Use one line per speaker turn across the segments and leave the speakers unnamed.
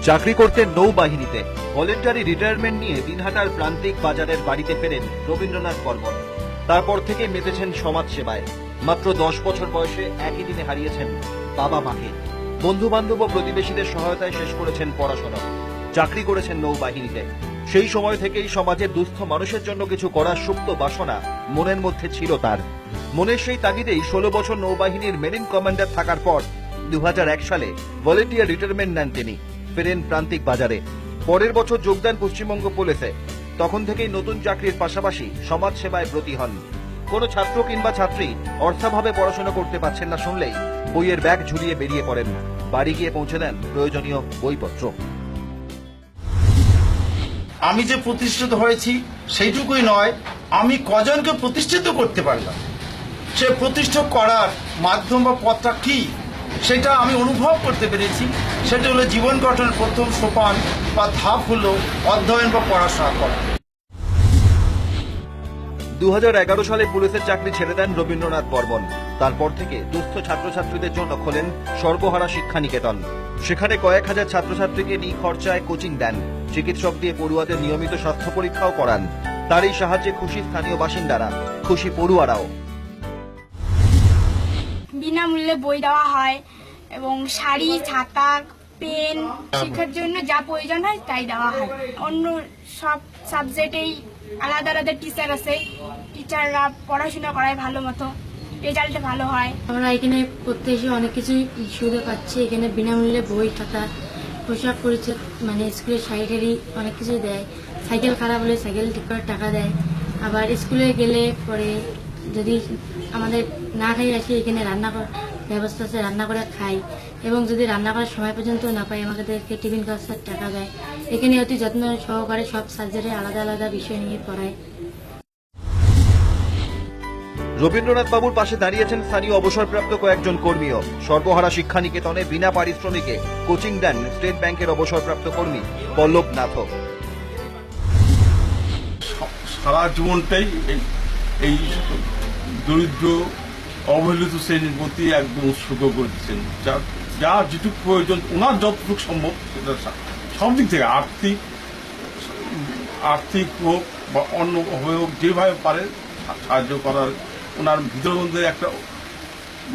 চাকরি করতেন নৌবাহিনীতে। Voluntary retirement নিয়ে দিনহাটার প্রান্তিক বাজারের বাড়িতে ফেরেন রবীন্দ্রনাথ বর্মন। তারপর থেকে মেতেছেন সমাজ সেবায়। মাত্র 10 বছর বয়সে একই দিনে হারিয়েছেন বাবা মাকে। বন্ধু বান্ধব ও প্রতিবেশীদের সহায়তায় শেষ করেছেন পড়াশোনা। চাকরি করেছেন নৌবাহিনীতে। সেই সময় থেকেই সমাজের দুস্থ মানুষের জন্য কিছু করার সুপ্ত বাসনা মনের মধ্যে ছিল তার। মনের সেই তাগিদেই 16 বছর নৌবাহিনীর মেরিন কমান্ডার থাকার পর 2001 সালে ভলেন্টিয়ার রিটায়ারমেন্ট নেন তিনি। ফেরেন প্রান্তিক বাজারে। পরের বছর যোগদান পশ্চিমবঙ্গ পুলিশে। তখন থেকেই নতুন চাকরির পাশাপাশি সমাজ সেবায় ব্রতী হন। কোনো ছাত্র কিংবা ছাত্রী অর্থাভাবে পড়াশোনা করতে পারছেন না শুনলেই বইয়ের ব্যাগ ঝুলিয়ে বেরিয়ে পড়েন। বাড়ি গিয়ে পৌঁছে দেন প্রয়োজনীয় বইপত্র।
আমি যে প্রতিষ্ঠিত হয়েছি সেইটুকুই নয়, আমি কজনকে প্রতিষ্ঠিত করতে পারলাম, সে প্রতিষ্ঠা করার মাধ্যম বা পথটা কি সেটা আমি অনুভব করতে পেরেছি। সেটা হলো জীবন গঠনের প্রথম সোপান বা ধাপ হলো অধ্যয়ন বা পড়াশোনা করা।
2011 সালে পুলিশের চাকরি ছেড়ে দেন রবীন্দ্রনাথ বর্মন। তারপর থেকে দুস্থ ছাত্রছাত্রীদের জন্য খোলেন সর্বহারা শিক্ষা নিকেতন। সেখানে কয়েক হাজার ছাত্রছাত্রীকে নিখরচায় কোচিং দেন। চিকিৎসক দিয়ে পড়ুয়াদের নিয়মিত স্বাস্থ্য পরীক্ষাও করান। তার এই সাহায্যে খুশি স্থানীয় বাসিন্দারা, খুশি পড়ুয়ারাও।
বিনামূল্যে বই দেওয়া হয় এবং শাড়ি, ছাতা, পেন, শিক্ষার জন্য যা প্রয়োজন হয় তাই দেওয়া হয়। অন্য সব সাবজেক্টেই আলাদা আলাদা টিচার আছে, টিচাররা পড়াশোনা করায় ভালো মতো, রেজাল্ট ভালো হয়।
আমরা এখানে পড়তে এসে অনেক কিছুই সুবিধা পাচ্ছি। এখানে বিনামূল্যে বই, খাতা, পোশাক পরিচ্ছদ, মানে স্কুলের শাড়ি অনেক কিছুই দেয়। সাইকেল খারাপ হলে সাইকেল ঠিক করে টাকা দেয়। আবার স্কুলে গেলে পরে যদি আমাদের না খাই আসি, এখানে রান্না করার ব্যবস্থা আছে, রান্না করে খাই। এবং যদি রান্না করার সময় পর্যন্ত না পাই, আমাদেরকে টিফিন খরচার টাকা দেয়। এখানে অতি যত্ন সহকারে সব সাবজেক্টে আলাদা আলাদা বিষয় নিয়ে পড়ায়।
রবীন্দ্রনাথ বাবুর পাশে দাঁড়িয়েছেন স্থানীয় অবসরপ্রাপ্ত কয়েকজন কর্মীও। সর্বহারা শিক্ষা নিকেতনে বিনা পারিশ্রমিকে কোচিং দেন স্টেট ব্যাংকের অবসরপ্রাপ্ত কর্মী পল্লব নাথ।
সারা জীবনটাই এই দরিদ্র অবহেলিত শ্রেণীর প্রতি একদম উৎসর্গ করে দিচ্ছেন। যা যেটুকু প্রয়োজন ওনার যতটুকু সম্ভব সেটা সব দিক থেকে আর্থিক হোক বা অন্য হোক, যেভাবে পারে সাহায্য করার ওনার ভিতর মধ্যে একটা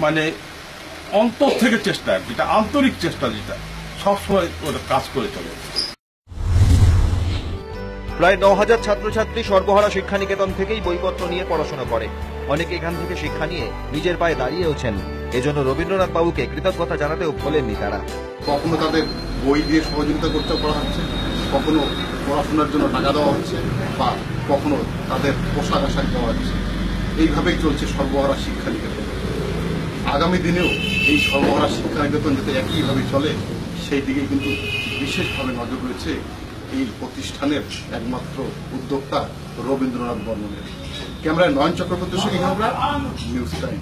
মানে অন্তর থেকে চেষ্টা, যেটা আন্তরিক চেষ্টা, যেটা সবসময় ওটা কাজ করে চলে।
প্রায় 9000 ছাত্রছাত্রী সর্বহারা শিক্ষা নিকেতন থেকেই বইপত্র নিয়ে পড়াশোনা করে। অনেকে এখান থেকে শিক্ষা নিয়ে নিজের পায়ে দাঁড়িয়েওছেন। এজন্য রবীন্দ্রনাথ বাবুকে কৃতজ্ঞতা জানাতেও ভোলেননি তারা।
কখনো তাদের বই দিয়ে সহযোগিতা করতে করা হচ্ছে, কখনো পড়াশোনার জন্য টাকা দেওয়া হচ্ছে, বা কখনো তাদের পোশাক আশাক দেওয়া হচ্ছে। এইভাবেই চলছে সর্বহারা শিক্ষা নিকেতন। আগামী দিনেও এই সর্বহারা শিক্ষা নিকেতন যাতে একইভাবে চলে সেই দিকে কিন্তু বিশেষভাবে নজর রয়েছে এই প্রতিষ্ঠানের একমাত্র উদ্যোক্তা রবীন্দ্রনাথ বর্মনের। ক্যামেরায় নয়ন চক্রবর্তীর সঙ্গে নিউজ টাইম।